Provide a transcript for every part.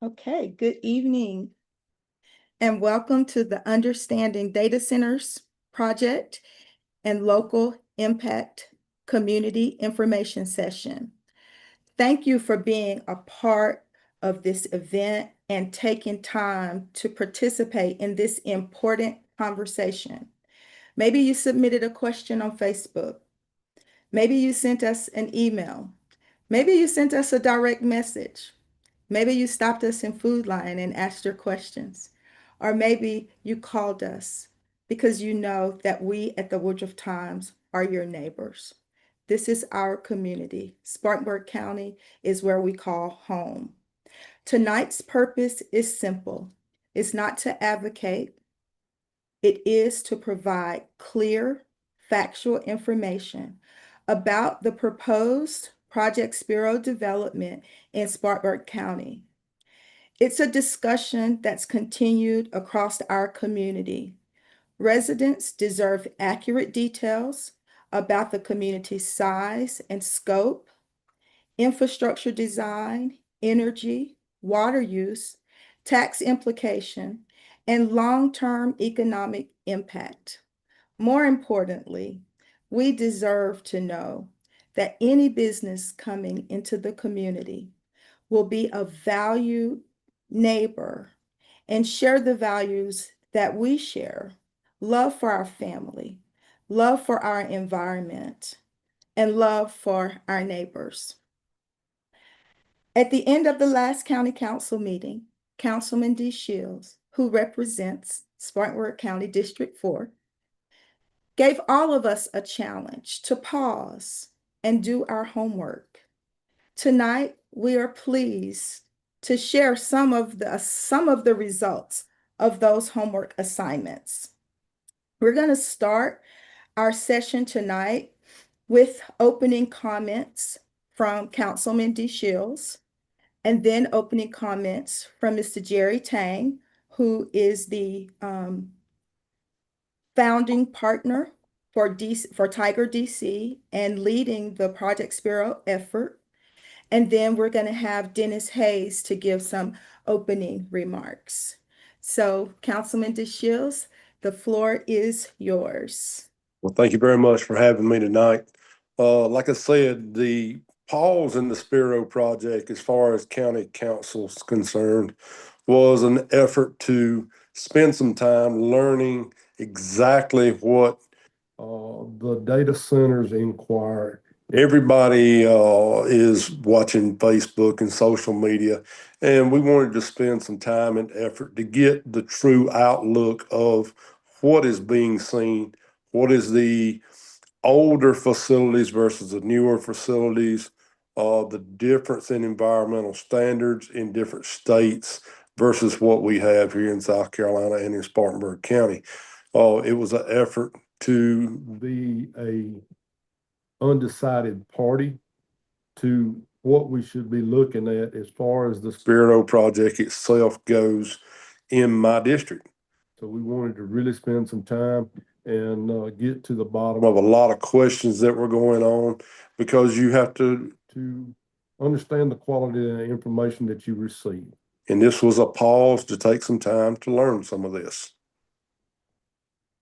Okay, good evening and welcome to the Understanding Data Centers Project and Local Impact Community Information Session. Thank you for being a part of this event and taking time to participate in this important conversation. Maybe you submitted a question on Facebook. Maybe you sent us an email. Maybe you sent us a direct message. Maybe you stopped us in Food Line and asked your questions. Or maybe you called us because you know that we at the Woodruff Times are your neighbors. This is our community. Spartanburg County is where we call home. Tonight's purpose is simple. It's not to advocate. It is to provide clear, factual information about the proposed Project Spero development in Spartanburg County. It's a discussion that's continued across our community. Residents deserve accurate details about the community's size and scope, infrastructure design, energy, water use, tax implication, and long-term economic impact. More importantly, we deserve to know that any business coming into the community will be a valued neighbor and share the values that we share: love for our family, love for our environment, and love for our neighbors. At the end of the last county council meeting, Councilman D. Shields, who represents Spartanburg County District 4, gave all of us a challenge to pause and do our homework. Tonight, we are pleased to share some of the results of those homework assignments. We're going to start our session tonight with opening comments from Councilman D. Shields, and then opening comments from Mr. Jerry Tang, who is the founding partner for TigerDC and leading the Project Spero effort. And then we're going to have Dennis Hayes to give some opening remarks. So, Councilman DeShields, the floor is yours. Well, thank you very much for having me tonight. Like I said, the pause in the Spero project, as far as county council's concerned, was an effort to spend some time learning exactly what the data centers inquire. Everybody is watching Facebook and social media, and we wanted to spend some time and effort to get the true outlook of what is being seen, what is the older facilities versus the newer facilities, the difference in environmental standards in different states versus what we have here in South Carolina and in Spartanburg County. It was an effort to be a undecided party to what we should be looking at as far as the Spero project itself goes in my district. So we wanted to really spend some time and get to the bottom of a lot of questions that were going on, because you have to understand the quality of the information that you receive. And this was a pause to take some time to learn some of this.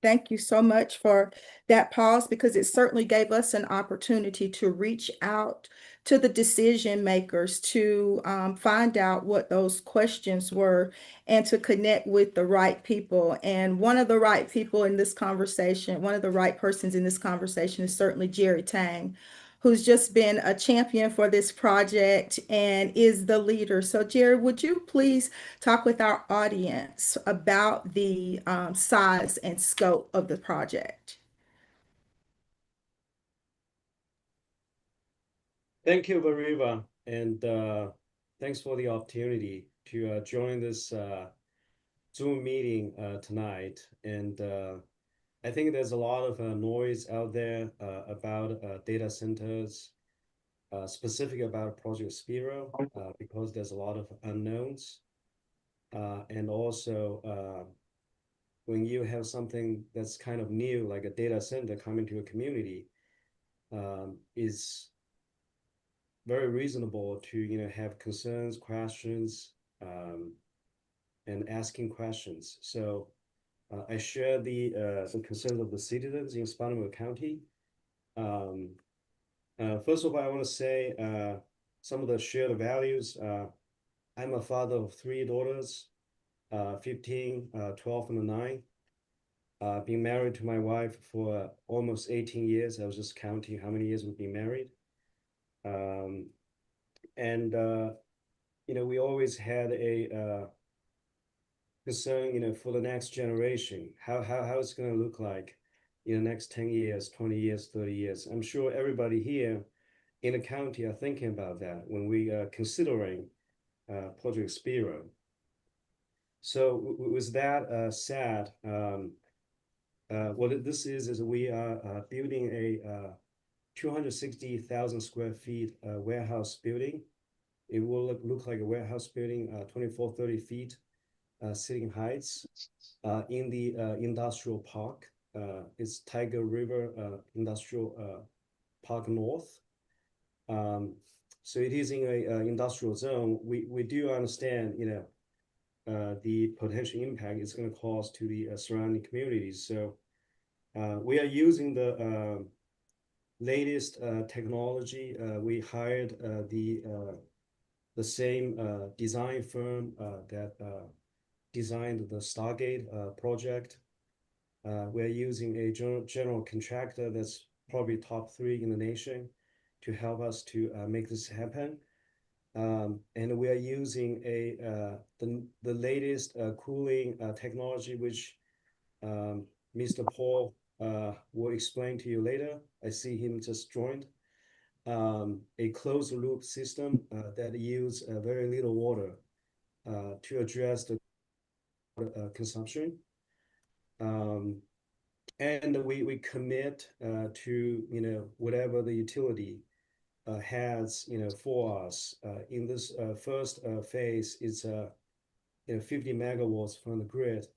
Thank you so much for that pause, because it certainly gave us an opportunity to reach out to the decision makers to find out what those questions were and to connect with the right people. And one of the right people in this conversation, one of the right persons in this conversation is certainly Jerry Tang, who's just been a champion for this project and is the leader. So Jerry, would you please talk with our audience about the size and scope of the project? Thank you, Veriva, and thanks for the opportunity to join this Zoom meeting tonight. And I think there's a lot of noise out there about data centers, specific about Project Spero, because there's a lot of unknowns. And also, when you have something that's kind of new, like a data center coming to a community, is very reasonable to have concerns, questions, and asking questions. So I share the concerns of the citizens in Spartanburg County. First of all, I want to say some of the shared values. I'm a father of three daughters, 15, 12, and 9. Been married to my wife for almost 18 years. I was just counting how many years we've been married. And we always had a concern, for the next generation, how it's going to look like in the next 10 years, 20 years, 30 years. I'm sure everybody here in the county are thinking about that when we are considering Project Spero. So with that said, what this is we are building a 260,000 square feet warehouse building. It will look like a warehouse building, 24, 30 feet sitting heights in the industrial park. It's Tiger River Industrial Park North. So it is in a industrial zone. We do understand, the potential impact it's going to cause to the surrounding communities. So we are using the latest technology. We hired the same design firm that designed the Stargate project. We're using a general contractor that's probably top 3 in the nation to help us to make this happen. And we are using the latest cooling technology, which Mr. Paul will explain to you later. I see him just joined. A closed loop system that uses very little water to address the consumption. And we commit to whatever the utility has for us. In this first phase, it's 50 megawatts from the grid.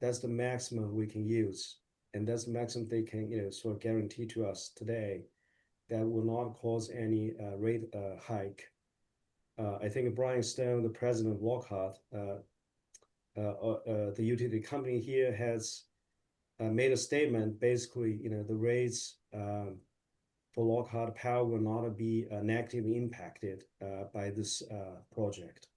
That's the maximum we can use, and that's the maximum they can sort of guarantee to us today. That will not cause any rate hike. I think Brian Stone, the president of Lockhart, the utility company here, has made a statement. Basically, the rates for Lockhart Power will not be negatively impacted by this project.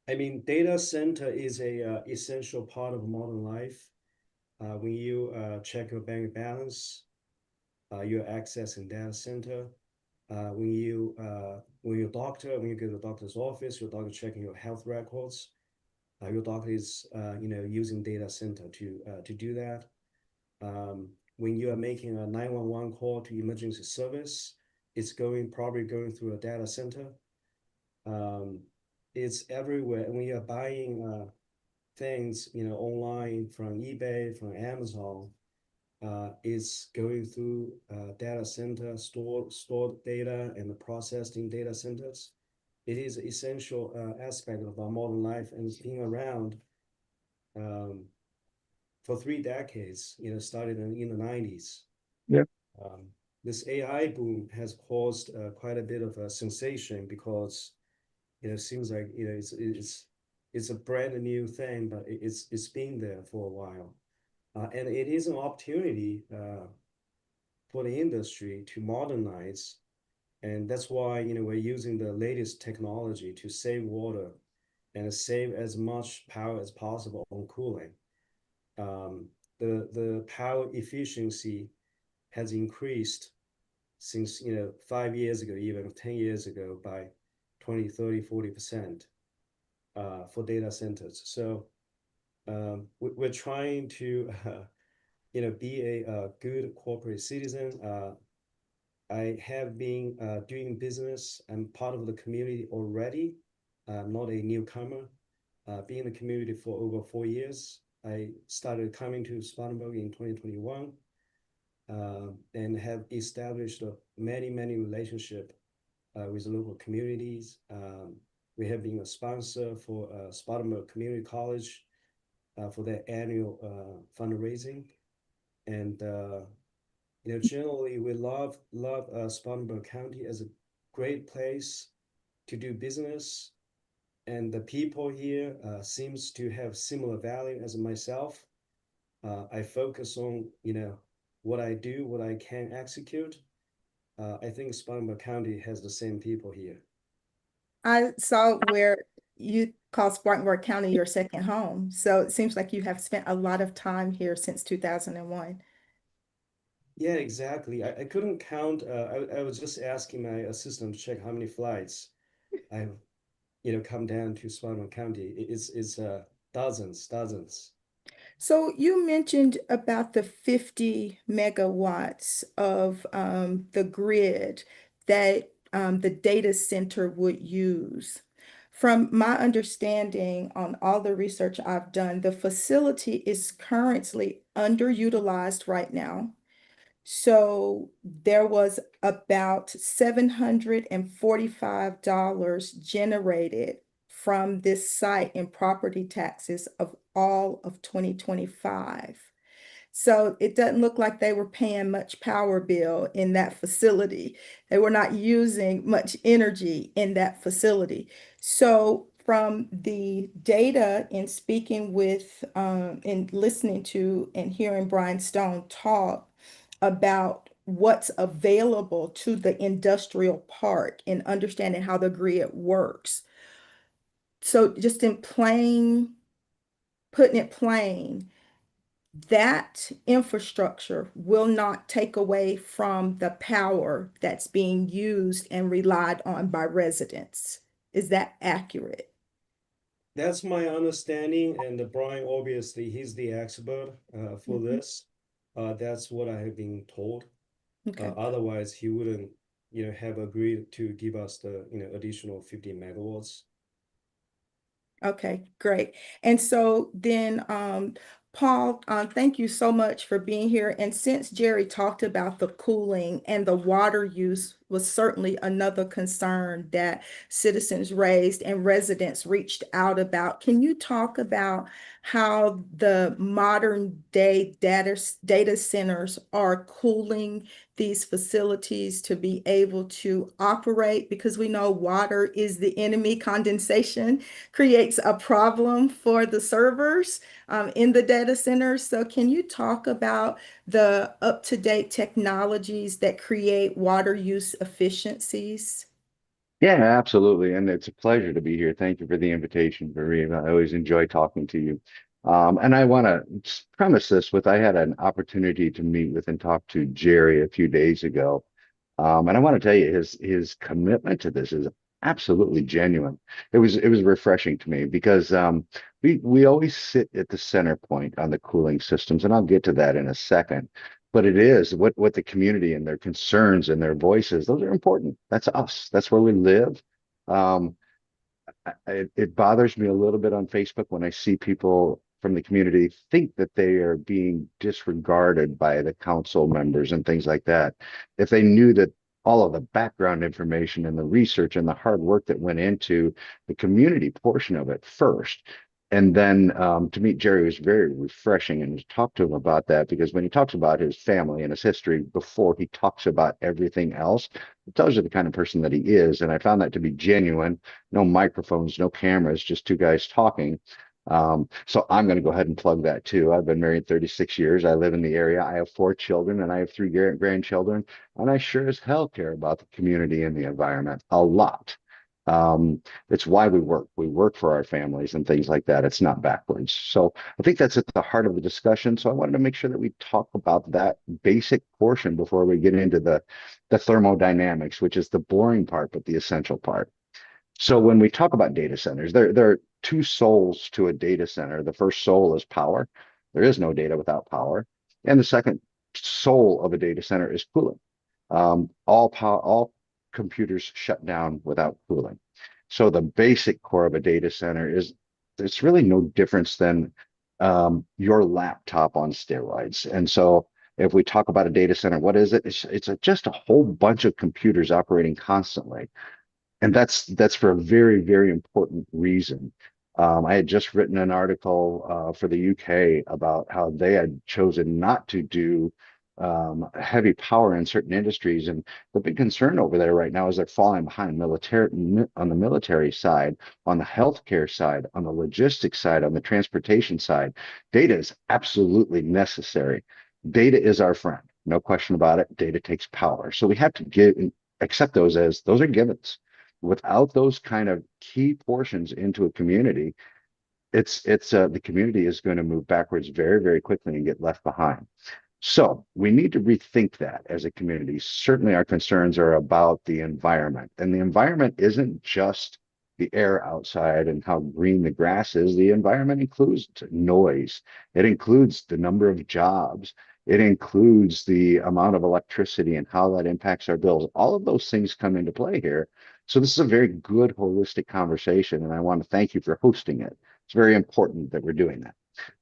I mean, data center is a essential part of modern life. When you check your bank balance, you're accessing data center. When you go to the doctor's office, your doctor checking your health records. Your doctor is using data center to do that. When you are making a 911 call to emergency service, it's probably going through a data center. It's everywhere. When you are buying things online from eBay, from Amazon, is going through data center, stored data and processed in data centers. It is an essential aspect of our modern life, and it's been around for 3 decades, started in the 90s. Yep. This AI boom has caused quite a bit of a sensation because it seems like it's a brand new thing, but it's been there for a while. And it is an opportunity for the industry to modernize. And that's why we're using the latest technology to save water and save as much power as possible on cooling. The power efficiency has increased since 5 years ago, even 10 years ago, by 20, 30, 40% for data centers. So we're trying to be a good corporate citizen. I have been doing business. I'm part of the community already. I'm not a newcomer. Being in the community for over 4 years. I started coming to Spartanburg in 2021 and have established many relationships with local communities. We have been a sponsor for Spartanburg Community College for their annual fundraising. And generally we love Spartanburg County as a great place to do business, and the people here seems to have similar value as myself. I focus on, what I do, what I can execute. I think Spartanburg County has the same people here. I saw where you call Spartanburg County your second home. So it seems like you have spent a lot of time here since 2001. Yeah, exactly. I couldn't count. I was just asking my assistant to check how many flights I've, come down to Spartanburg County. It's dozens. So you mentioned about the 50 megawatts of the grid that the data center would use. From my understanding on all the research I've done, the facility is currently underutilized right now. So there was about $745 generated from this site in property taxes of all of 2025. So it doesn't look like they were paying much power bill in that facility. They were not using much energy in that facility. So from the data in speaking with and listening to and hearing Brian Stone talk about what's available to the industrial park and understanding how the grid works. So just in putting it plain, that infrastructure will not take away from the power that's being used and relied on by residents. Is that accurate? That's my understanding, and Brian, obviously, he's the expert for Mhm. this. That's what I have been told. Okay. Otherwise, he wouldn't, have agreed to give us the, additional 50 megawatts. Okay, great. And so then, Paul, thank you so much for being here. And since Jerry talked about the cooling and the water use was certainly another concern that citizens raised and residents reached out about, can you talk about how the modern day data centers are cooling these facilities to be able to operate? Because we know water is the enemy, condensation creates a problem for the servers in the data centers. So can you talk about the up-to-date technologies that create water use efficiencies? Yeah, absolutely. And it's a pleasure to be here. Thank you for the invitation, Maria. I always enjoy talking to you. And I want to premise this with I had an opportunity to meet with and talk to Jerry a few days ago. And I want to tell you his commitment to this is absolutely genuine. It was refreshing to me because we always sit at the center point on the cooling systems, and I'll get to that in a second. But it is what the community and their concerns and their voices, those are important. That's us. That's where we live. Um, it bothers me a little bit on Facebook when I see people from the community think that they are being disregarded by the council members and things like that. If they knew that all of the background information and the research and the hard work that went into the community portion of it first. And then to meet Jerry was very refreshing and to talk to him about that because when he talks about his family and his history before he talks about everything else, it tells you the kind of person that he is. And I found that to be genuine. No microphones, no cameras, just two guys talking. So I'm going to go ahead and plug that too. I've been married 36 years. I live in the area. I have 4 children and I have 3 grandchildren. And I sure as hell care about the community and the environment a lot. It's why we work. We work for our families and things like that. It's not backwards. So I think that's at the heart of the discussion. So I wanted to make sure that we talk about that basic portion before we get into the thermodynamics, which is the boring part, but the essential part. So when we talk about data centers, there are two souls to a data center. The first soul is power. There is no data without power. And the second soul of a data center is cooling. All computers shut down without cooling. So the basic core of a data center is it's really no difference than your laptop on steroids. And so if we talk about a data center, what is it? It's just a whole bunch of computers operating constantly. And that's for a very, very important reason. I had just written an article for the UK about how they had chosen not to do heavy power in certain industries. And the big concern over there right now is they're falling behind on the military side, on the healthcare side, on the logistics side, on the transportation side. Data is absolutely necessary. Data is our friend, no question about it. Data takes power. So we have to accept those as those are givens. Without those kind of key portions into a community, it's the community is going to move backwards very, very quickly and get left behind. So we need to rethink that as a community. Certainly, our concerns are about the environment, and the environment isn't just the air outside and how green the grass is. The environment includes noise. It includes the number of jobs. It includes the amount of electricity and how that impacts our bills. All of those things come into play here. So this is a very good holistic conversation, and I want to thank you for hosting it. It's very important that we're doing that.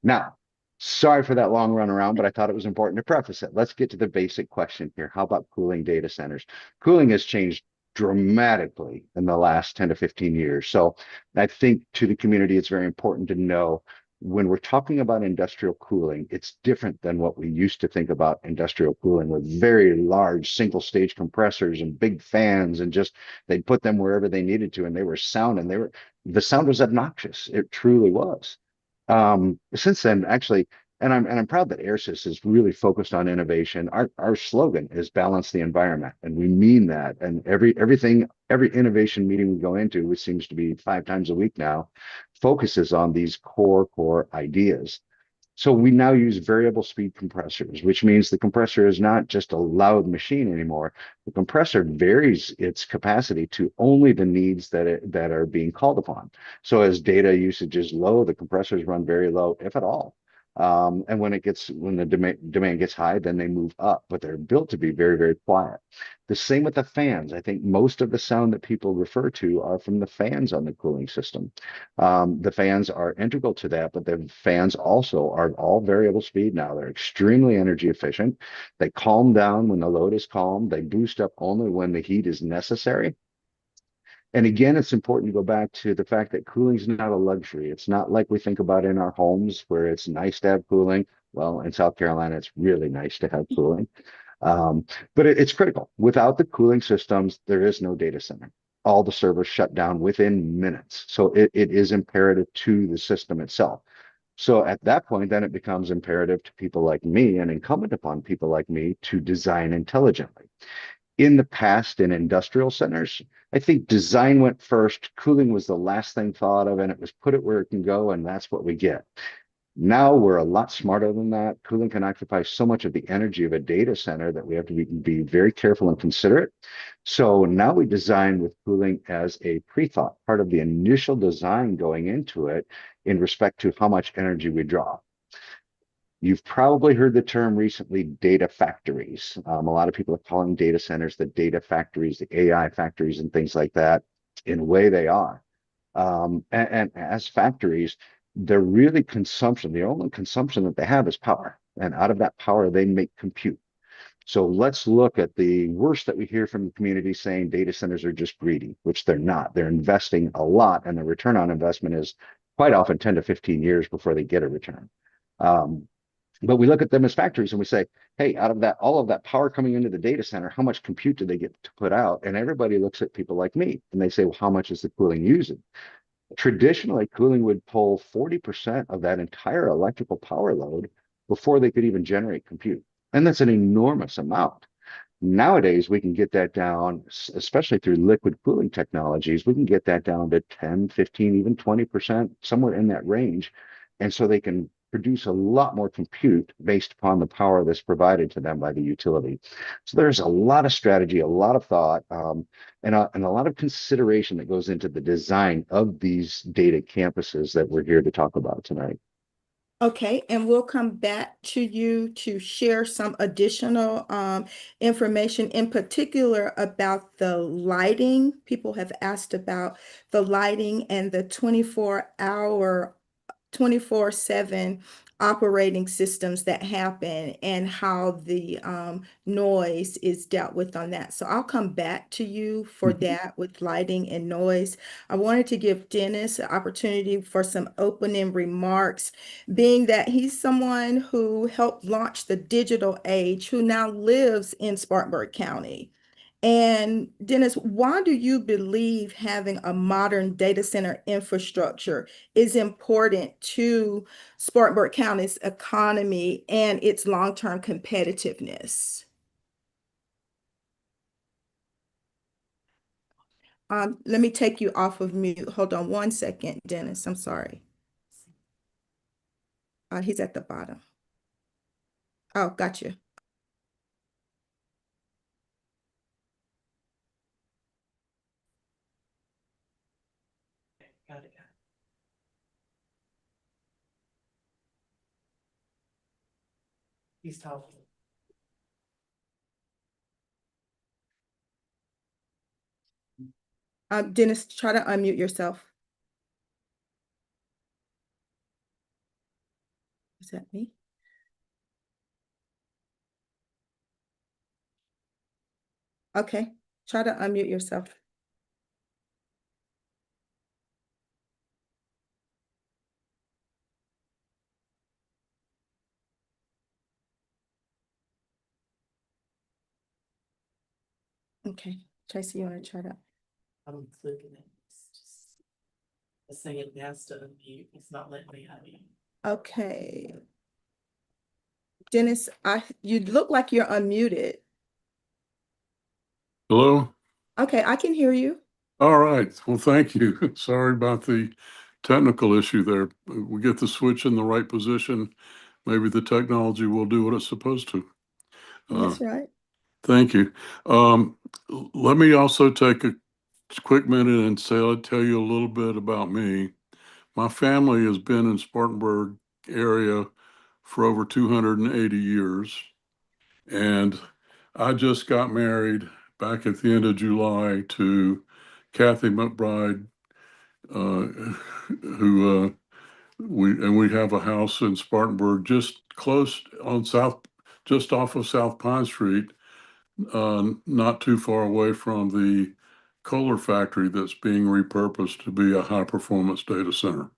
Now, sorry for that long run around, but I thought it was important to preface it. Let's get to the basic question here. How about cooling data centers? Cooling has changed dramatically in the last 10 to 15 years. So I think to the community, it's very important to know when we're talking about industrial cooling, it's different than what we used to think about industrial cooling with very large single stage compressors and big fans and just they'd put them wherever they needed to and they were sound and the sound was obnoxious. It truly was. Since then, actually, and I'm proud that AirSys is really focused on innovation. Our slogan is balance the environment, and we mean that. And every innovation meeting we go into, which seems to be 5 times a week now, focuses on these core ideas. So we now use variable speed compressors, which means the compressor is not just a loud machine anymore. The compressor varies its capacity to only the needs that are being called upon. So as data usage is low, the compressors run very low, if at all. And when the demand gets high, then they move up, but they're built to be very, very quiet. The same with the fans. I think most of the sound that people refer to are from the fans on the cooling system. The fans are integral to that, but the fans also are all variable speed now. They're extremely energy efficient. They calm down when the load is calm. They boost up only when the heat is necessary. And again, it's important to go back to the fact that cooling is not a luxury. It's not like we think about in our homes where it's nice to have cooling. Well, in South Carolina, it's really nice to have cooling. But it's critical. Without the cooling systems, there is no data center. All the servers shut down within minutes. So it is imperative to the system itself. So at that point, then it becomes imperative to people like me and incumbent upon people like me to design intelligently. In the past, in industrial centers, I think design went first, cooling was the last thing thought of, and it was put it where it can go, and that's what we get. Now we're a lot smarter than that. Cooling can occupy so much of the energy of a data center that we have to be very careful and considerate. So now we design with cooling as a pre-thought, part of the initial design going into it in respect to how much energy we draw. You've probably heard the term recently, data factories. A lot of people are calling data centers the data factories, the AI factories, and things like that. In a way, they are. And as factories, they're really consumption. The only consumption that they have is power. And out of that power, they make compute. So let's look at the worst that we hear from the community saying data centers are just greedy, which they're not. They're investing a lot, and the return on investment is quite often 10 to 15 years before they get a return. But we look at them as factories and we say, hey, out of that, all of that power coming into the data center, how much compute do they get to put out? And everybody looks at people like me and they say, well, how much is the cooling using? Traditionally, cooling would pull 40% of that entire electrical power load before they could even generate compute. And that's an enormous amount. Nowadays, we can get that down, especially through liquid cooling technologies, we can get that down to 10, 15, even 20%, somewhere in that range. And so they can produce a lot more compute based upon the power that's provided to them by the utility. So there's a lot of strategy, a lot of thought, and a lot of consideration that goes into the design of these data campuses that we're here to talk about tonight. Okay, and we'll come back to you to share some additional information, in particular about the lighting. People have asked about the lighting and the 24-hour 24/7 operating systems that happen and how the noise is dealt with on that. So I'll come back to you for that with lighting and noise. I wanted to give Dennis an opportunity for some opening remarks, being that he's someone who helped launch the digital age, who now lives in Spartanburg County. And Dennis, why do you believe having a modern data center infrastructure is important to Spartanburg County's economy and its long-term competitiveness? Let me take you off of mute. Hold on one second, Dennis. I'm sorry. He's at the bottom. Oh, got you. Got it. He's talking. Dennis, try to unmute yourself. Is that me? Okay, try to unmute yourself. Okay, Tracy, you want to try that? I'm clicking it. It's saying it has to unmute. It's not letting me unmute. Okay. Dennis, you look like you're unmuted. Hello? Okay, I can hear you. All right. Well, thank you. Sorry about the technical issue there. We get the switch in the right position. Maybe the technology will do what it's supposed to. That's right. Thank you. Let me also take a quick minute and tell you a little bit about me. My family has been in Spartanburg area for over 280 years, and I just got married back at the end of July to Kathy McBride, who we have a house in Spartanburg, just close on just off of South Pine Street, not too far away from the Kohler factory that's being repurposed to be a high performance data center.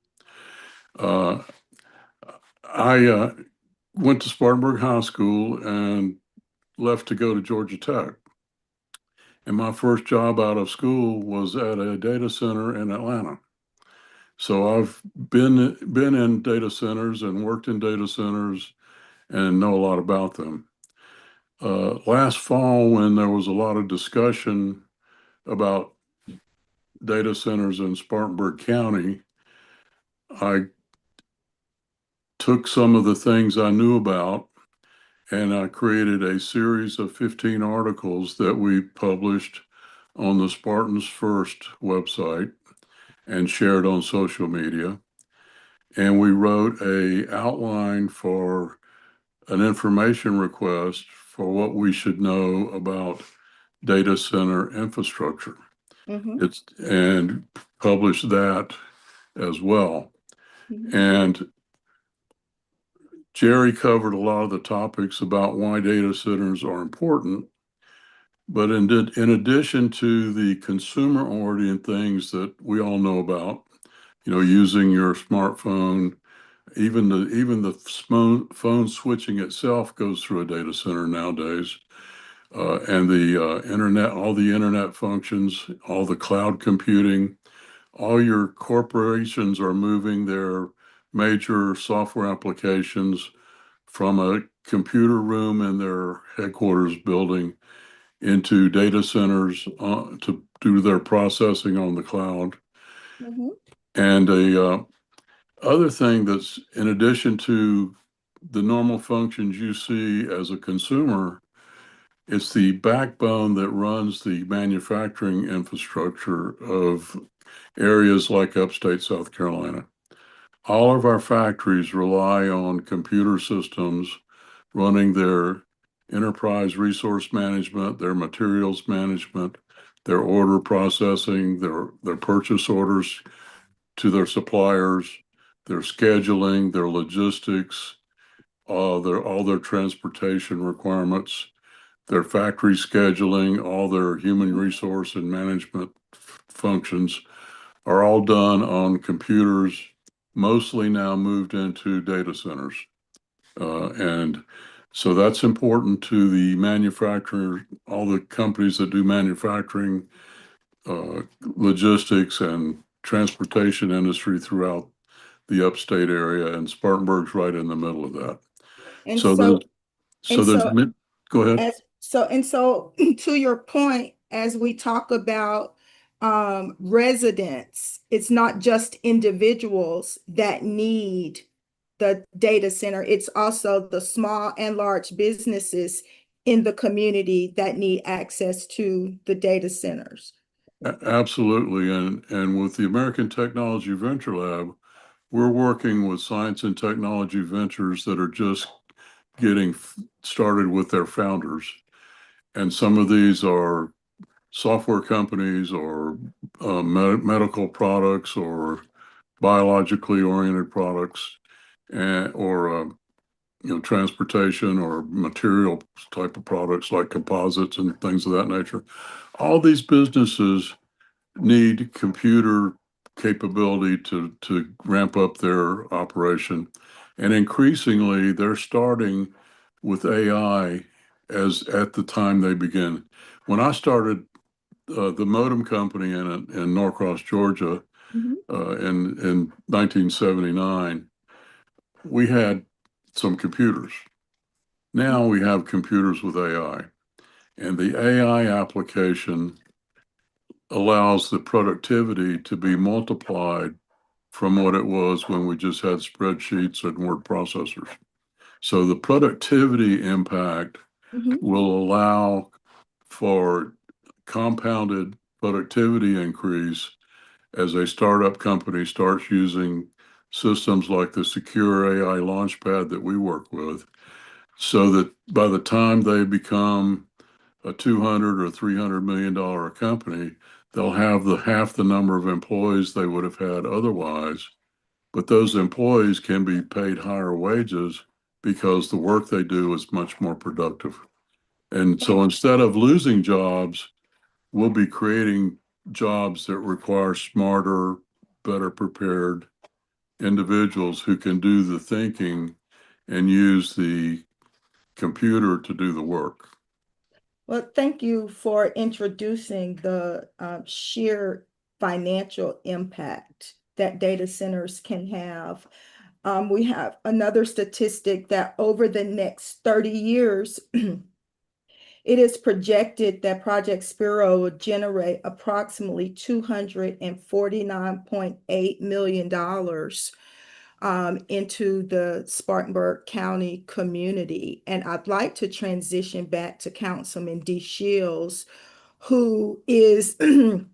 I went to Spartanburg High School and left to go to Georgia Tech. And my first job out of school was at a data center in Atlanta. So I've been in data centers and worked in data centers and know a lot about them. Last fall, when there was a lot of discussion about data centers in Spartanburg County, I took some of the things I knew about and I created a series of 15 articles that we published on the Spartans First website and shared on social media. And we wrote a outline for an information request for what we should know about data center infrastructure. And published that as well. And Jerry covered a lot of the topics about why data centers are important. But in addition to the consumer-oriented things that we all know about, using your smartphone, even the phone switching itself goes through a data center nowadays, and the internet, all the internet functions, all the cloud computing, all your corporations are moving their major software applications from a computer room in their headquarters building into data centers to do their processing on the cloud. And a other thing that's in addition to the normal functions you see as a consumer, it's the backbone that runs the manufacturing infrastructure of areas like Upstate South Carolina. All of our factories rely on computer systems running their enterprise resource management, their materials management, their order processing, their purchase orders to their suppliers, their scheduling, their logistics, all their transportation requirements, their factory scheduling, all their human resource and management functions are all done on computers, mostly now moved into data centers. And so that's important to the manufacturer, all the companies that do manufacturing, logistics and transportation industry throughout the upstate area, and Spartanburg's right in the middle of that. And So so, and there's, so go ahead. So to your point, as we talk about residents, it's not just individuals that need the data center. It's also the small and large businesses in the community that need access to the data centers. Absolutely. And with the American Technology Venture Lab, we're working with science and technology ventures that are just getting started with their founders. And some of these are software companies or medical products or biologically oriented products, or transportation or material type of products like composites and things of that nature. All these businesses need computer capability to ramp up their operation. And increasingly, they're starting with AI as at the time they begin. When I started the modem company in Norcross, Georgia, in 1979, we had some computers. Now we have computers with AI, and the AI application allows the productivity to be multiplied from what it was when we just had spreadsheets and word processors. So the productivity impact will allow for compounded productivity increase as a startup company starts using systems like the secure AI launchpad that we work with, so that by the time they become a 200 or $300 million company, they'll have half the number of employees they would have had otherwise. But those employees can be paid higher wages because the work they do is much more productive. And so instead of losing jobs, we'll be creating jobs that require smarter, better prepared individuals who can do the thinking and use the computer to do the work. Well, thank you for introducing the sheer financial impact that data centers can have. We have another statistic that over the next 30 years, it is projected that Project Spero will generate approximately $249.8 million into the Spartanburg County community. And I'd like to transition back to Councilman D. Shields, who is the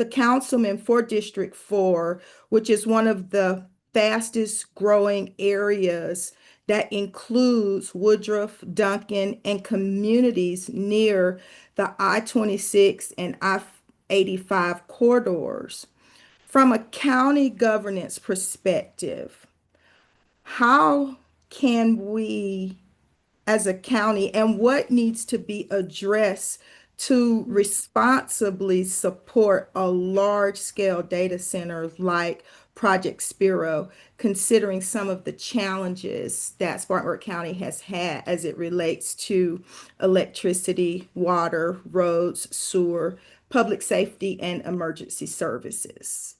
councilman for District 4, which is one of the fastest growing areas that includes Woodruff, Duncan, and communities near the I-26 and I-85 corridors. From a county governance perspective, how can we, as a county, and what needs to be addressed to responsibly support a large-scale data center like Project Spero, considering some of the challenges that Spartanburg County has had as it relates to electricity, water, roads, sewer, public safety, and emergency services?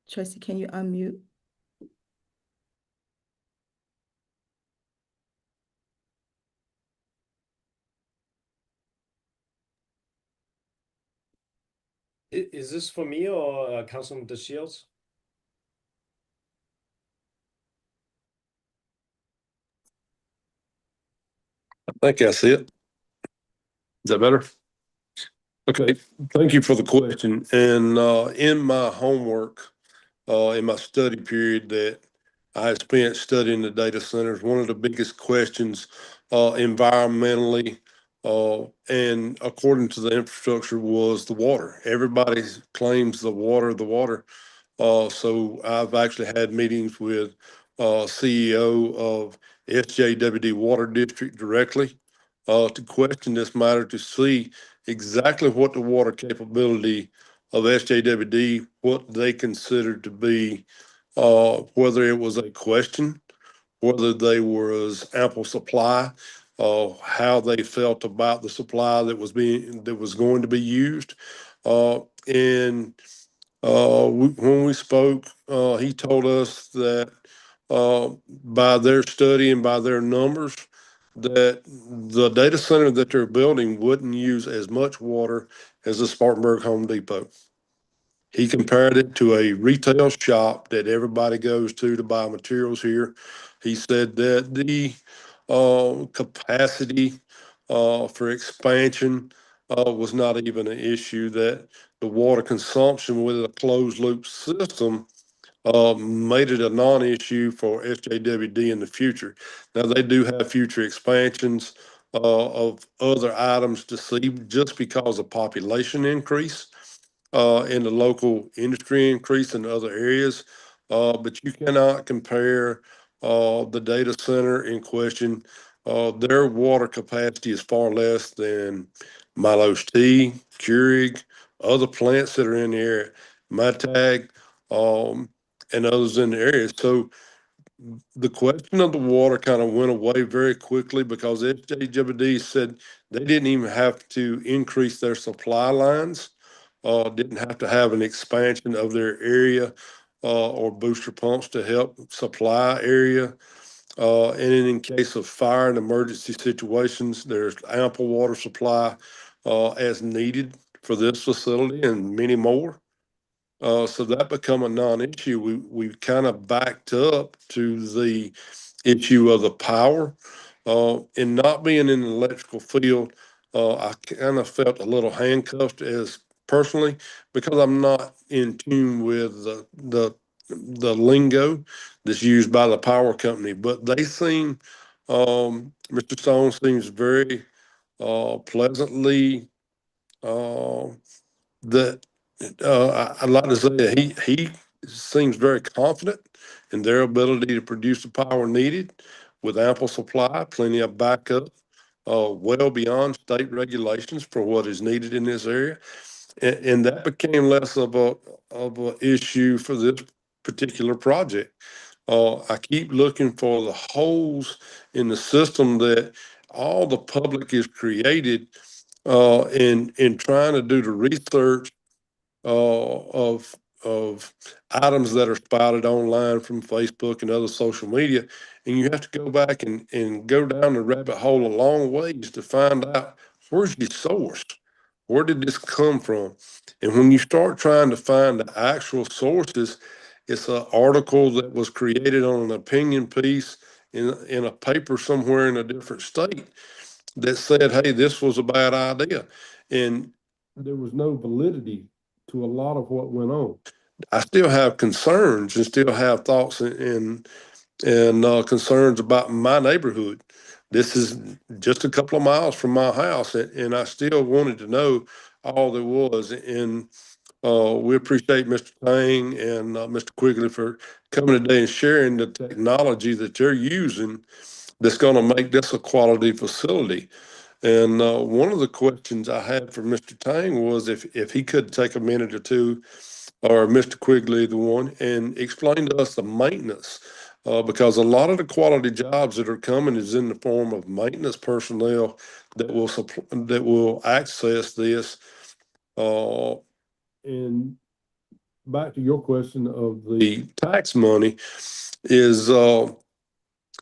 Tracy, can you unmute? Is this for me or Councilman DeShields? I think that's it. Is that better? Okay, thank you for the question. And in my homework, in my study period that I had spent studying the data centers, one of the biggest questions environmentally And according to the infrastructure was the water. Everybody claims the water. So I've actually had meetings with CEO of SJWD Water District directly to question this matter to see exactly what the water capability of SJWD, what they considered to be, whether it was a question, whether there was ample supply, how they felt about the supply that was going to be used, and when we spoke, he told us that by their study and by their numbers, that the data center that they're building wouldn't use as much water as the Spartanburg Home Depot. He compared it to a retail shop that everybody goes to buy materials here. He said that the capacity for expansion was not even an issue, that the water consumption with a closed loop system made it a non-issue for SJWD in the future. Now, they do have future expansions of other items to see just because of population increase and the local industry increase in other areas. But you cannot compare the data center in question. Their water capacity is far less than Milo's Tea, Keurig, other plants that are in the area, Matag, and others in the area. So the question of the water kind of went away very quickly because FJWD said they didn't even have to increase their supply lines, didn't have to have an expansion of their area or booster pumps to help supply area. And in case of fire and emergency situations, there's ample water supply as needed for this facility and many more. So that become a non-issue. We kind of backed up to the issue of the power. And not being in the electrical field, I kind of felt a little handcuffed as personally because I'm not in tune with the lingo that's used by the power company. But they seem, Mr. Stone seems very pleasantly uh, that I'd like to say that he seems very confident in their ability to produce the power needed with ample supply, plenty of backup, well beyond state regulations for what is needed in this area, and that became less of a issue for this particular project. I keep looking for the holes in the system that all the public is created in trying to do the research of items that are spotted online from Facebook and other social media, and you have to go back and go down the rabbit hole a long ways to find out where's your source, where did this come from, and when you start trying to find the actual sources, it's an article that was created on an opinion piece in a paper somewhere in a different state that said, hey, this was a bad idea. And there was no validity to a lot of what went on. I still have concerns and still have thoughts and concerns about my neighborhood. This is just a couple of miles from my house, and I still wanted to know all there was. And we appreciate Mr. Tang and Mr. Quigley for coming today and sharing the technology that they're using that's going to make this a quality facility. And one of the questions I had for Mr. Tang was if he could take a minute or two, or Mr. Quigley, the one, and explain to us the maintenance, because a lot of the quality jobs that are coming is in the form of maintenance personnel that will access this. And back to your question of the tax money is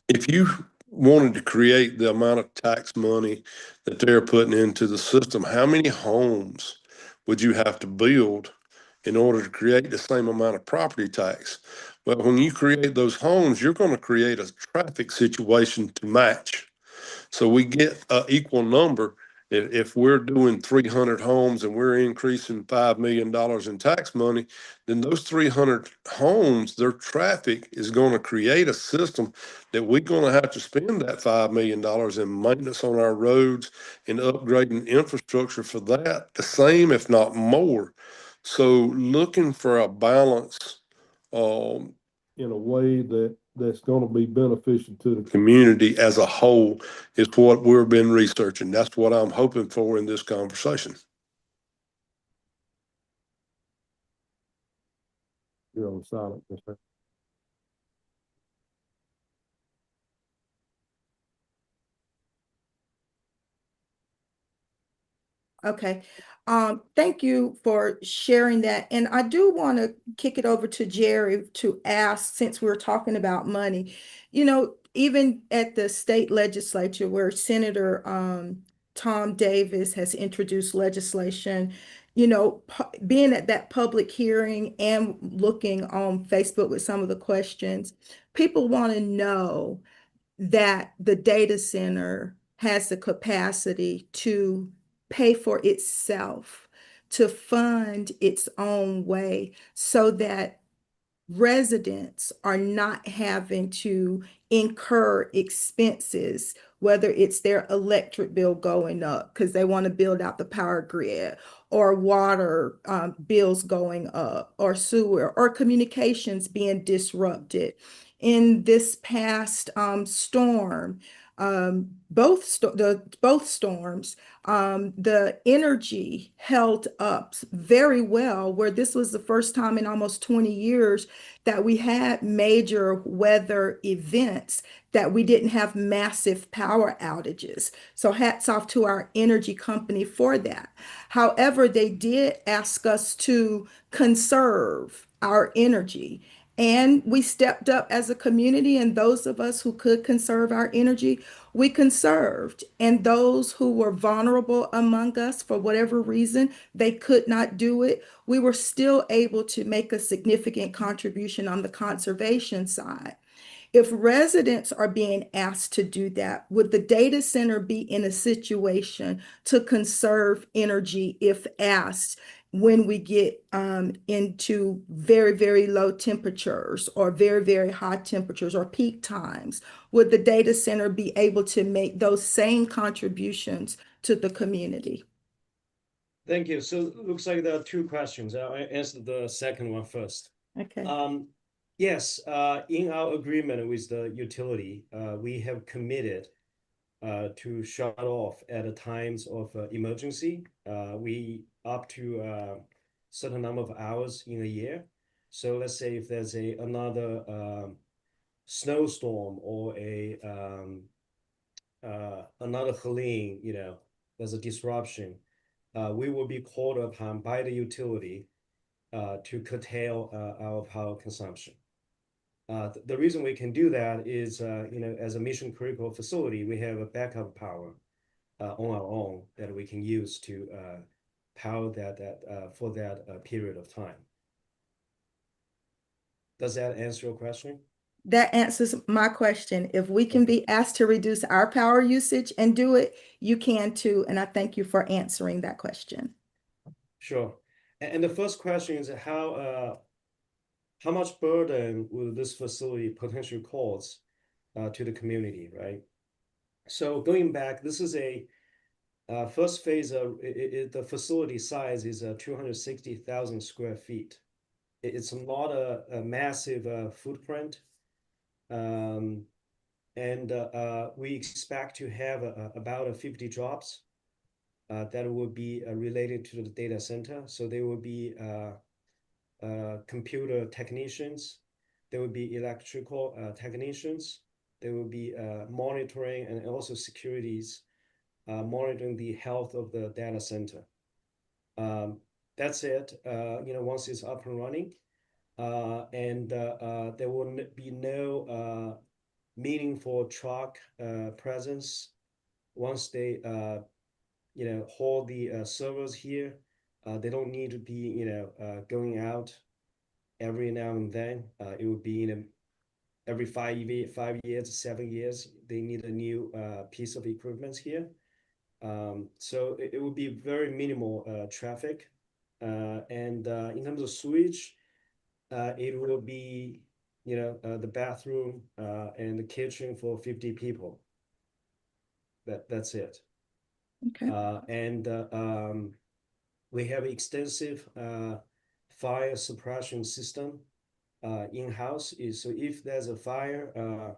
if you wanted to create the amount of tax money that they're putting into the system, how many homes would you have to build in order to create the same amount of property tax? Well, when you create those homes, you're going to create a traffic situation to match. So we get an equal number. If we're doing 300 homes and we're increasing $5 million in tax money, then those 300 homes, their traffic is going to create a system that we're going to have to spend that $5 million in maintenance on our roads and upgrading infrastructure for that, the same, if not more. So looking for a balance in a way that's going to be beneficial to the community as a whole is what we've been researching. That's what I'm hoping for in this conversation. You're on silent, Mr. Okay. Thank you for sharing that. And I do want to kick it over to Jerry to ask, since we're talking about money, even at the state legislature where Senator Tom Davis has introduced legislation, being at that public hearing and looking on Facebook with some of the questions, people want to know that the data center has the capacity to pay for itself, to fund its own way, so that residents are not having to incur expenses, whether it's their electric bill going up because they want to build out the power grid, or water bills going up, or sewer, or communications being disrupted. In this past storm, both storms, the energy held up very well, where this was the first time in almost 20 years that we had major weather events that we didn't have massive power outages. So hats off to our energy company for that. However, they did ask us to conserve our energy. And we stepped up as a community, and those of us who could conserve our energy, we conserved. And those who were vulnerable among us, for whatever reason, they could not do it, we were still able to make a significant contribution on the conservation side. If residents are being asked to do that, would the data center be in a situation to conserve energy if asked when we get into very, very low temperatures or very, very high temperatures or peak times? Would the data center be able to make those same contributions to the community? Thank you. So it looks like there are two questions. I'll answer the second one first. Okay. Yes, in our agreement with the utility, we have committed to shut off at times of emergency. We up to a certain number of hours in a year. So let's say if there's another snowstorm or another Helene, there's a disruption, we will be called upon by the utility to curtail our power consumption. The reason we can do that is, as a mission critical facility, we have a backup power on our own that we can use to power that for that period of time. Does that answer your question? That answers my question. If we can be asked to reduce our power usage and do it, you can too. And I thank you for answering that question. Sure. And the first question is how much burden will this facility potentially cause to the community, right? So going back, this is a first phase of the facility size is 260,000 square feet. It's not a massive footprint. And we expect to have about 50 jobs that will be related to the data center. So there will be computer technicians, there will be electrical technicians, there will be monitoring and also securities monitoring the health of the data center. That's it. Once it's up and running, and there will be no meaningful truck presence once they hold the servers here. They don't need to be going out every now and then. It would be every 5 years, 7 years, they need a new piece of equipment here. So it would be very minimal traffic. And in terms of switch, it will be, the bathroom and the kitchen for 50 people. That's it. Okay. And we have extensive fire suppression system in-house. So if there's a fire,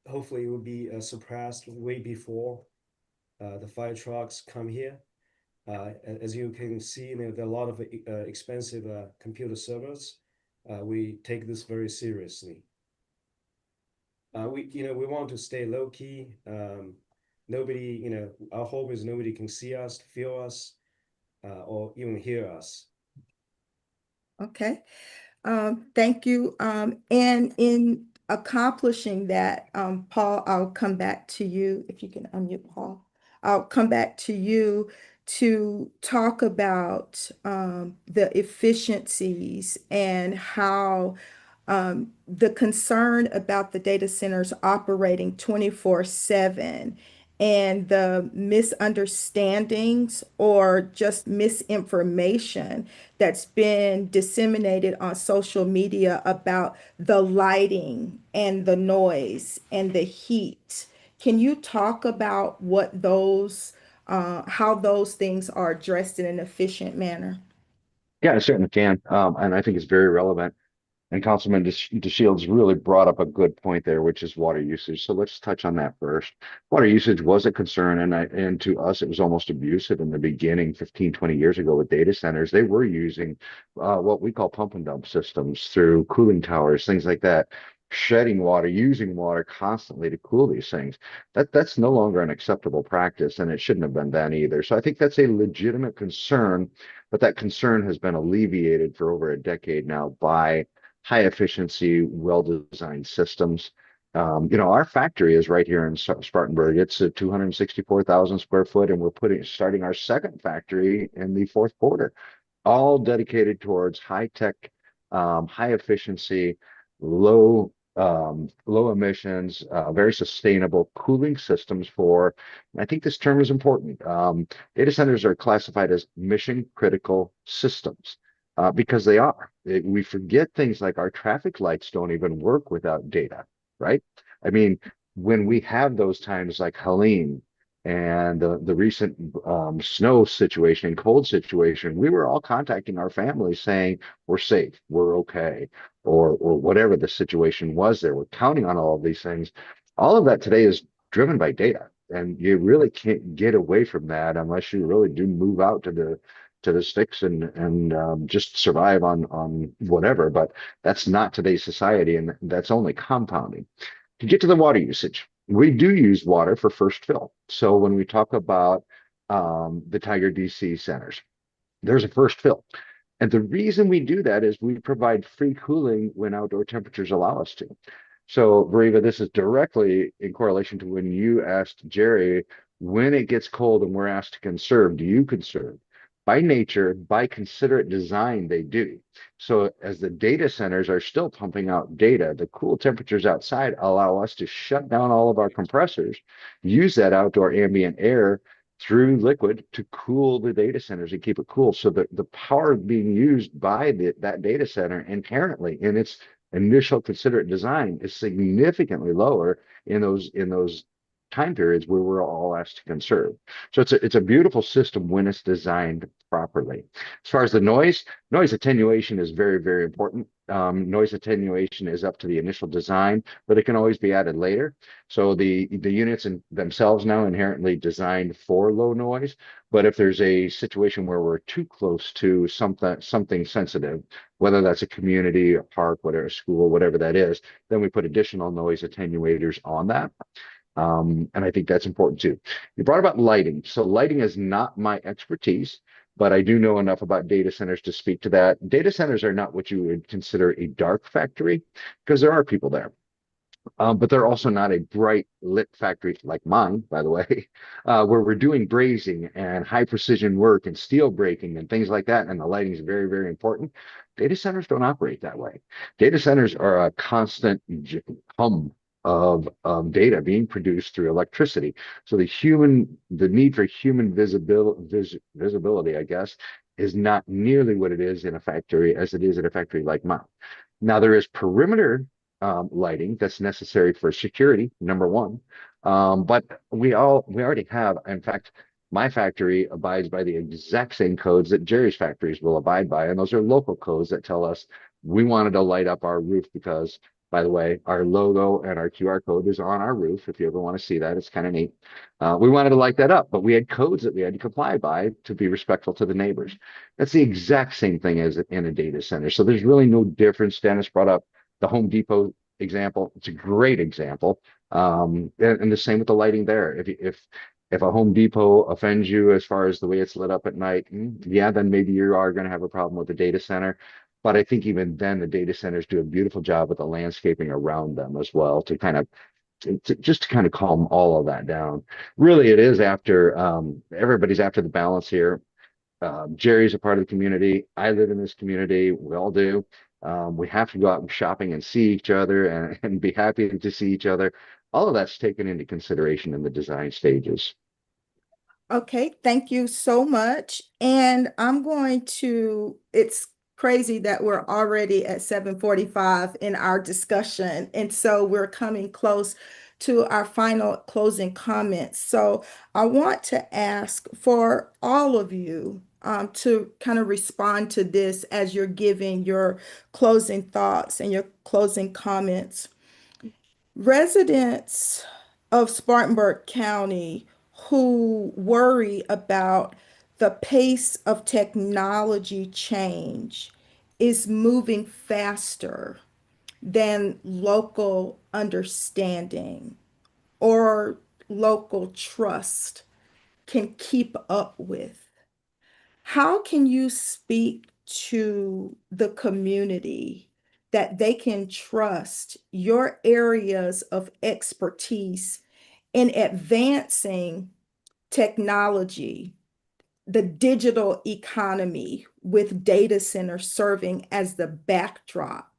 hopefully it will be suppressed way before the fire trucks come here. As you can see, there are a lot of expensive computer servers. We take this very seriously. We want to stay low key. Nobody, our hope is nobody can see us, feel us, or even hear us. Okay. Thank you. And in accomplishing that, Paul, I'll come back to you if you can unmute Paul. I'll come back to you to talk about the efficiencies and how the concern about the data centers operating 24/7 and the misunderstandings or just misinformation that's been disseminated on social media about the lighting and the noise and the heat. Can you talk about what those, how those things are addressed in an efficient manner? Yeah, I certainly can. And I think it's very relevant. And Councilman DeShields really brought up a good point there, which is water usage. So let's touch on that first. Water usage was a concern, and to us, it was almost abusive in the beginning, 15, 20 years ago with data centers. They were using what we call pump and dump systems through cooling towers, things like that, shedding water, using water constantly to cool these things. That's no longer an acceptable practice, and it shouldn't have been then either. So I think that's a legitimate concern, but that concern has been alleviated for over a decade now by high efficiency, well-designed systems. Our factory is right here in Spartanburg. It's a 264,000 square foot, and we're starting our second factory in the fourth quarter, all dedicated towards high tech, high efficiency, low emissions, very sustainable cooling systems for. I think this term is important. Data centers are classified as mission critical systems because they are. We forget things like our traffic lights don't even work without data, right? I mean, when we have those times like Helene and the recent snow situation, cold situation, we were all contacting our families saying, we're safe, we're okay, or whatever the situation was there. We're counting on all of these things. All of that today is driven by data. And you really can't get away from that unless you really do move out to the sticks and just survive on whatever. But that's not today's society, and that's only compounding. To get to the water usage, we do use water for first fill. So when we talk about the TigerDC centers, there's a first fill. And the reason we do that is we provide free cooling when outdoor temperatures allow us to. So, Veriva, this is directly in correlation to when you asked Jerry, when it gets cold and we're asked to conserve, do you conserve? By nature, by considerate design, they do. So as the data centers are still pumping out data, the cool temperatures outside allow us to shut down all of our compressors, use that outdoor ambient air through liquid to cool the data centers and keep it cool. So the power being used by that data center inherently in its initial considerate design is significantly lower in those time periods where we're all asked to conserve. So it's a beautiful system when it's designed properly. As far as the noise attenuation is very, very important. Noise attenuation is up to the initial design, but it can always be added later. So the units in themselves now inherently designed for low noise, but if there's a situation where we're too close to something sensitive, whether that's a community, a park, whatever, a school, whatever that is, then we put additional noise attenuators on that. And I think that's important too. You brought about lighting. So lighting is not my expertise, but I do know enough about data centers to speak to that. Data centers are not what you would consider a dark factory because there are people there. But they're also not a bright lit factory like mine, by the way, where we're doing brazing and high precision work and steel breaking and things like that. And the lighting is very, very important. Data centers don't operate that way. Data centers are a constant hum of data being produced through electricity. So the need for human visibility, I guess, is not nearly what it is in a factory as it is in a factory like mine. Now there is perimeter lighting that's necessary for security, number one. But we already have, in fact, my factory abides by the exact same codes that Jerry's factories will abide by. And those are local codes that tell us we wanted to light up our roof because, by the way, our logo and our QR code is on our roof. If you ever want to see that, it's kind of neat. We wanted to light that up, but we had codes that we had to comply by to be respectful to the neighbors. That's the exact same thing as in a data center. So there's really no difference. Dennis brought up the Home Depot example. It's a great example. And the same with the lighting there. If a Home Depot offends you as far as the way it's lit up at night, yeah, then maybe you are going to have a problem with the data center. But I think even then, the data centers do a beautiful job with the landscaping around them as well to kind of just to kind of calm all of that down. Really, it is after everybody's after the balance here. Jerry's a part of the community. I live in this community. We all do. We have to go out and shopping and see each other and be happy to see each other. All of that's taken into consideration in the design stages. Okay, thank you so much. And it's crazy that we're already at 7:45 in our discussion. And so we're coming close to our final closing comments. So I want to ask for all of you to kind of respond to this as you're giving your closing thoughts and your closing comments. Residents of Spartanburg County who worry about the pace of technology change is moving faster than local understanding or local trust can keep up with. How can you speak to the community that they can trust your areas of expertise in advancing technology, the digital economy with data centers serving as the backdrop?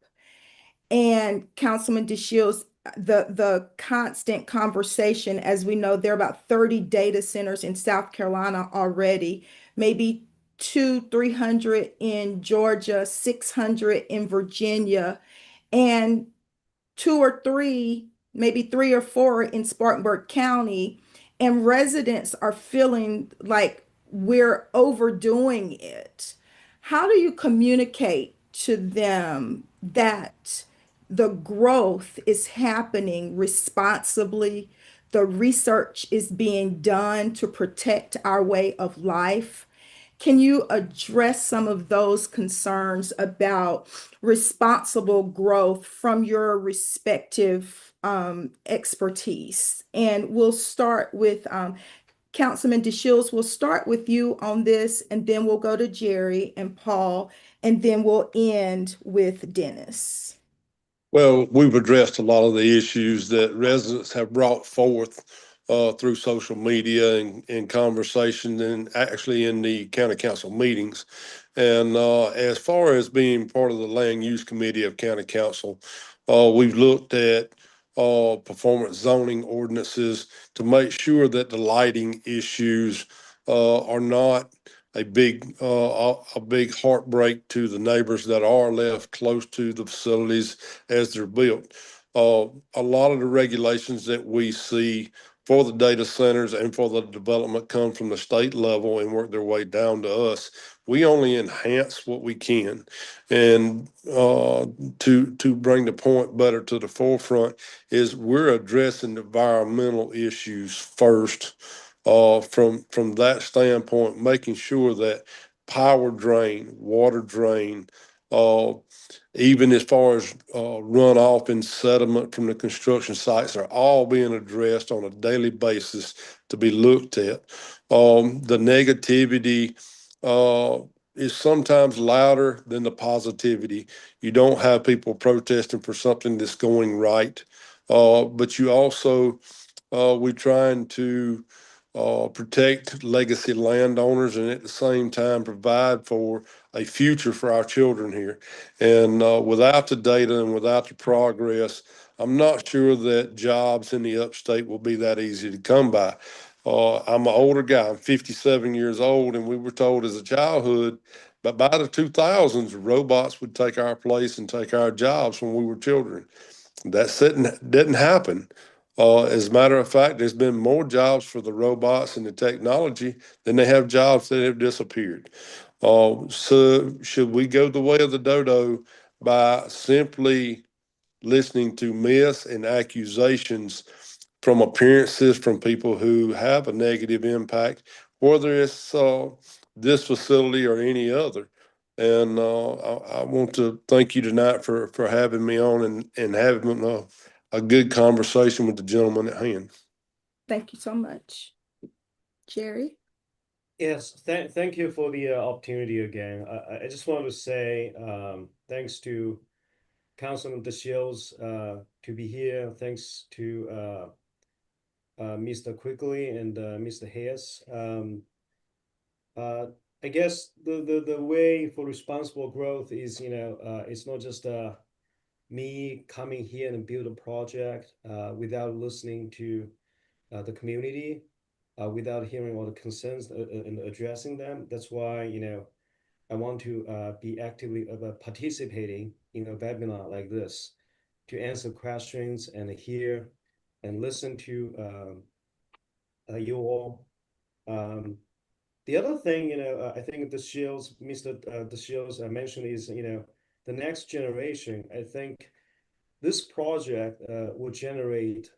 And Councilman DeShields, the constant conversation, as we know, there are about 30 data centers in South Carolina already, maybe 300 in Georgia, 600 in Virginia, and two or three, maybe three or four in Spartanburg County. And residents are feeling like we're overdoing it. How do you communicate to them that the growth is happening responsibly? The research is being done to protect our way of life. Can you address some of those concerns about responsible growth from your respective expertise? And we'll start with Councilman DeShields. We'll start with you on this, and then we'll go to Jerry and Paul, and then we'll end with Dennis. Well, we've addressed a lot of the issues that residents have brought forth through social media and conversation and actually in the county council meetings. And as far as being part of the land use committee of county council, we've looked at performance zoning ordinances to make sure that the lighting issues are not a big heartbreak to the neighbors that are left close to the facilities as they're built. A lot of the regulations that we see for the data centers and for the development come from the state level and work their way down to us. We only enhance what we can, and to bring the point better to the forefront is we're addressing environmental issues first. From that standpoint, making sure that power drain, water drain, uh, even as far as runoff and sediment from the construction sites are all being addressed on a daily basis to be looked at. The negativity is sometimes louder than the positivity. You don't have people protesting for something that's going right, but you also we're trying to protect legacy landowners and at the same time provide for a future for our children here. And without the data and without the progress, I'm not sure that jobs in the upstate will be that easy to come by. I'm an older guy. I'm 57 years old, and we were told as a childhood, but by the 2000s, robots would take our place and take our jobs when we were children. That didn't happen. As a matter of fact, there's been more jobs for the robots and the technology than they have jobs that have disappeared. So should we go the way of the dodo by simply listening to myths and accusations from appearances from people who have a negative impact, whether it's this facility or any other? And I want to thank you tonight for having me on and having a good conversation with the gentleman at hand. Thank you so much. Jerry? Yes, thank you for the opportunity again. I just want to say thanks to Councilman DeShields to be here. Thanks to Mr. Quigley and Mr. Hayes. I guess the way for responsible growth is, it's not just me coming here and build a project without listening to the community, without hearing all the concerns and addressing them. That's why, I want to be actively participating in a webinar like this to answer questions and hear and listen to you all. The other thing, I think Mr. DeShields mentioned is, the next generation. I think this project will generate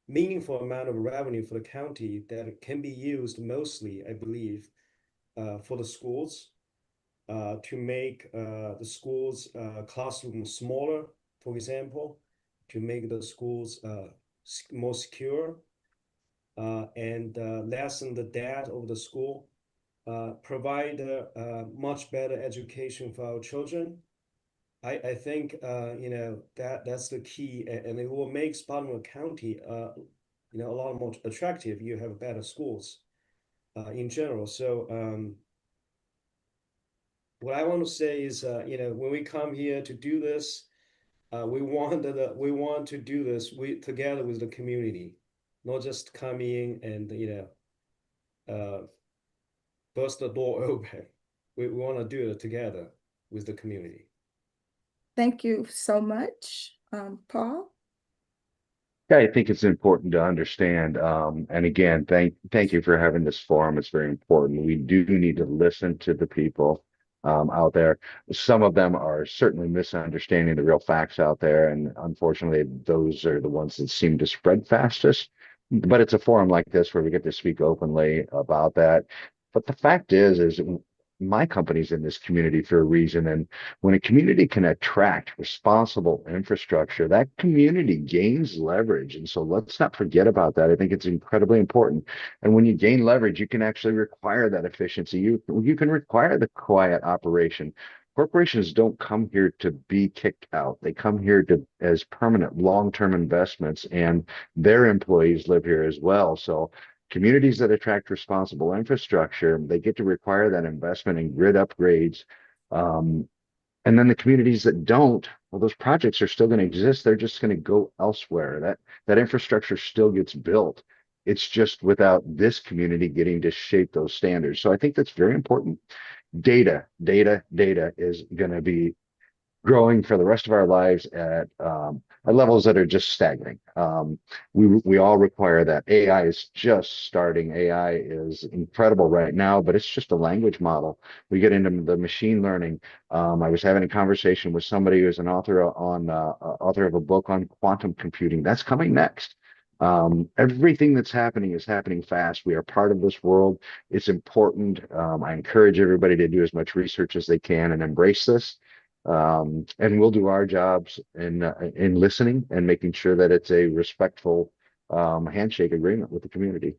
meaningful amount of revenue for the county that can be used mostly, I believe, for the schools to make the schools classroom smaller, for example, to make the schools more secure and lessen the debt of the school, provide a much better education for our children. I think that's the key, and it will make Spartanburg County a lot more attractive. You have better schools in general. So what I want to say is, when we come here to do this, we want to do this together with the community, not just come in and burst the door open. We want to do it together with the community. Thank you so much. Paul? Yeah, I think it's important to understand. And again, thank you for having this forum. It's very important. We do need to listen to the people out there. Some of them are certainly misunderstanding the real facts out there, and unfortunately, those are the ones that seem to spread fastest. But it's a forum like this where we get to speak openly about that. But the fact is my company's in this community for a reason, and when a community can attract responsible infrastructure, that community gains leverage. And so let's not forget about that. I think it's incredibly important. And when you gain leverage, you can actually require that efficiency. You can require the quiet operation. Corporations don't come here to be kicked out. They come here as permanent long-term investments, and their employees live here as well. So communities that attract responsible infrastructure, they get to require that investment in grid upgrades. And then the communities that don't, well, those projects are still going to exist. They're just going to go elsewhere. That infrastructure still gets built. It's just without this community getting to shape those standards. So I think that's very important. Data is going to be growing for the rest of our lives at levels that are just staggering. We all require that. AI is just starting. AI is incredible right now, but it's just a language model. We get into the machine learning. I was having a conversation with somebody who's an author of a book on quantum computing. That's coming next. Everything that's happening is happening fast. We are part of this world. It's important. I encourage everybody to do as much research as they can and embrace this. And we'll do our jobs in listening and making sure that it's a respectful handshake agreement with the community.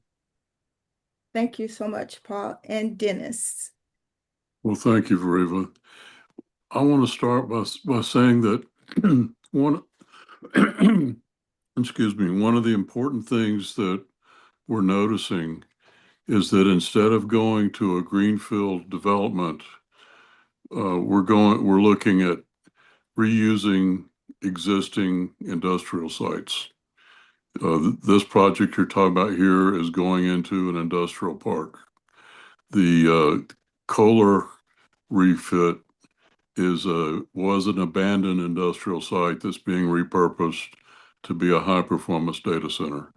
Thank you so much, Paul. And Dennis? Well, thank you, Veriva. I want to start by saying that one of the important things that we're noticing is that instead of going to a greenfield development, we're looking at reusing existing industrial sites. This project you're talking about here is going into an industrial park. The Kohler refit was an abandoned industrial site that's being repurposed to be a high performance data center.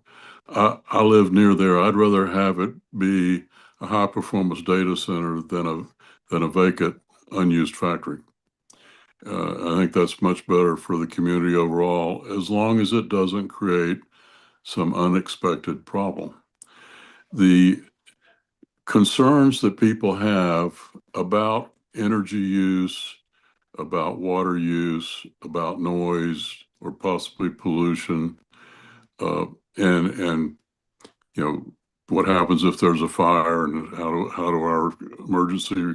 I live near there. I'd rather have it be a high performance data center than a vacant unused factory. I think that's much better for the community overall, as long as it doesn't create some unexpected problem. The concerns that people have about energy use, about water use, about noise, or possibly pollution, and what happens if there's a fire, and how do our emergency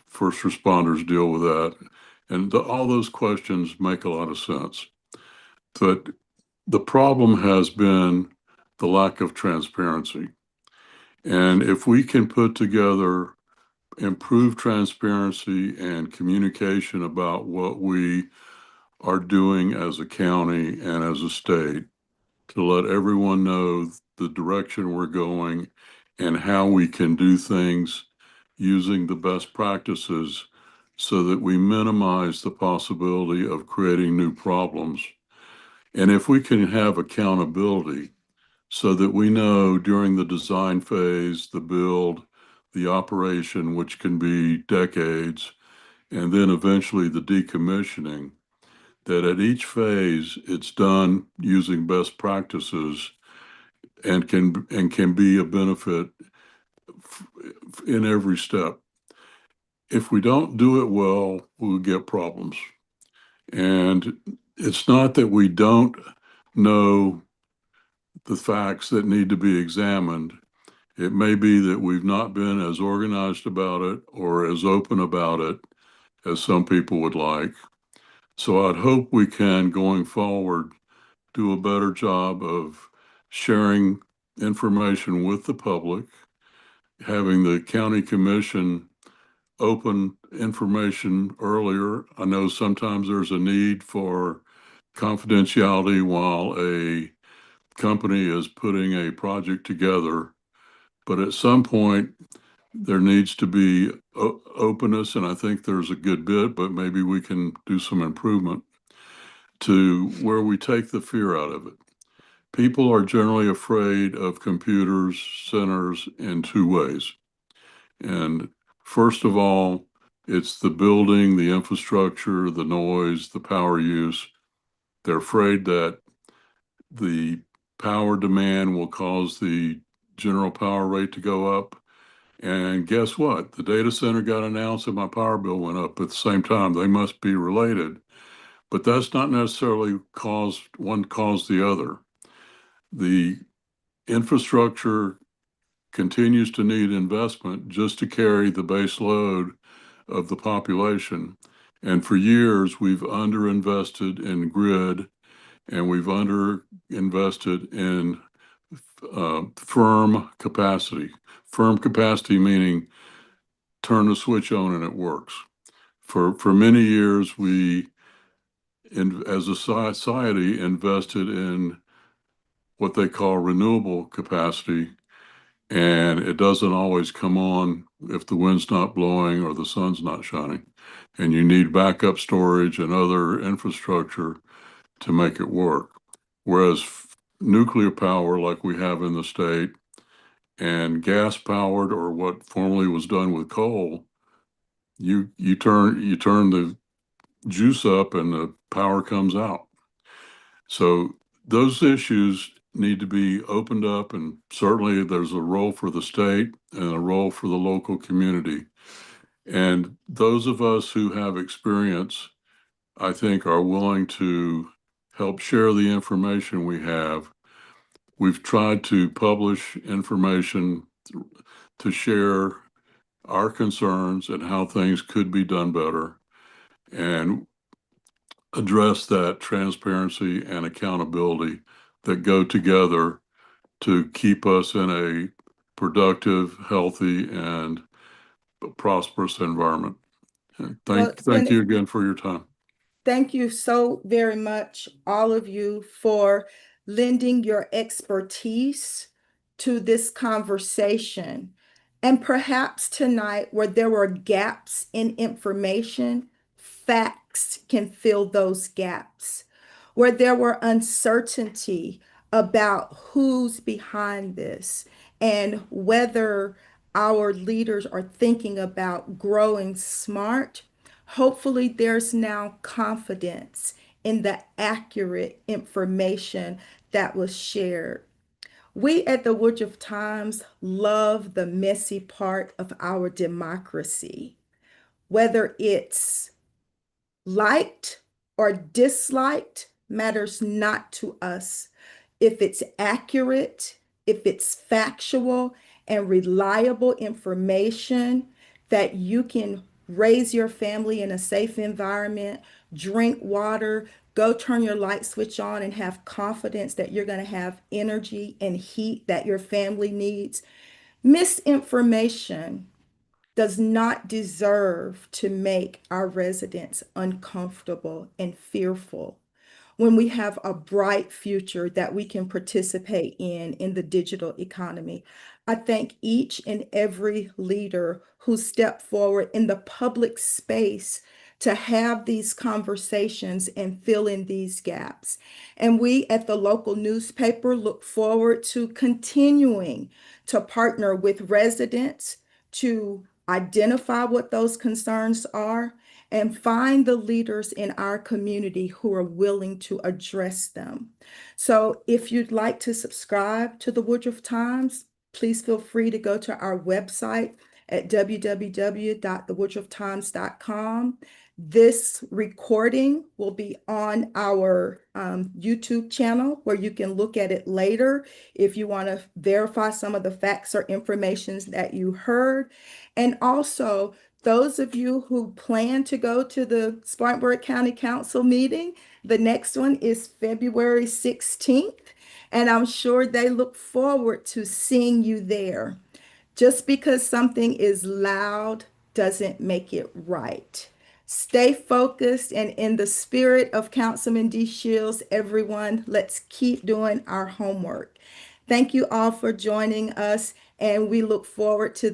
first responders deal with that, and all those questions make a lot of sense. But the problem has been the lack of transparency, and if we can put together improved transparency and communication about what we are doing as a county and as a state, to let everyone know the direction we're going and how we can do things using the best practices so that we minimize the possibility of creating new problems. And if we can have accountability so that we know during the design phase, the build, the operation, which can be decades, and then eventually the decommissioning, that at each phase it's done using best practices and can be a benefit in every step. If we don't do it well, we'll get problems. And it's not that we don't know the facts that need to be examined. It may be that we've not been as organized about it or as open about it as some people would like. So I'd hope we can, going forward, do a better job of sharing information with the public, having the county commission open information earlier. I know sometimes there's a need for confidentiality while a company is putting a project together, but at some point there needs to be openness, and I think there's a good bit, but maybe we can do some improvement to where we take the fear out of it. People are generally afraid of computers centers in two ways. And first of all, it's the building, the infrastructure, the noise, the power use. They're afraid that the power demand will cause the general power rate to go up. And guess what? The data center got announced and my power bill went up at the same time. They must be related. But that's not necessarily one caused the other. The infrastructure continues to need investment just to carry the base load of the population. And for years, we've underinvested in grid and we've underinvested in firm capacity. Firm capacity meaning turn the switch on and it works. For many years, we, as a society, invested in what they call renewable capacity, and it doesn't always come on if the wind's not blowing or the sun's not shining. And you need backup storage and other infrastructure to make it work. Whereas nuclear power, like we have in the state, and gas powered, or what formerly was done with coal, you turn the juice up and the power comes out. So those issues need to be opened up, and certainly there's a role for the state and a role for the local community. And those of us who have experience, I think, are willing to help share the information we have. We've tried to publish information to share our concerns and how things could be done better and address that transparency and accountability that go together to keep us in a productive, healthy, and prosperous environment. Thank you again for your time. Thank you so very much, all of you, for lending your expertise to this conversation. And perhaps tonight, where there were gaps in information, facts can fill those gaps. Where there were uncertainty about who's behind this and whether our leaders are thinking about growing smart, hopefully there's now confidence in the accurate information that was shared. We at the Woodruff Times love the messy part of our democracy, whether it's liked or disliked matters not to us. If it's accurate, if it's factual and reliable information that you can raise your family in a safe environment, drink water, go turn your light switch on and have confidence that you're going to have energy and heat that your family needs. Misinformation does not deserve to make our residents uncomfortable and fearful when we have a bright future that we can participate in the digital economy. I thank each and every leader who stepped forward in the public space to have these conversations and fill in these gaps. And we at the local newspaper look forward to continuing to partner with residents to identify what those concerns are and find the leaders in our community who are willing to address them. So if you'd like to subscribe to the Woodruff Times, please feel free to go to our website at www.thewoodrufftimes.com. This recording will be on our YouTube channel where you can look at it later if you want to verify some of the facts or information that you heard. And also, those of you who plan to go to the Spartanburg County Council meeting, the next one is February 16th, and I'm sure they look forward to seeing you there. Just because something is loud doesn't make it right. Stay focused, and in the spirit of Councilman D. Shields, everyone, let's keep doing our homework. Thank you all for joining us, and we look forward to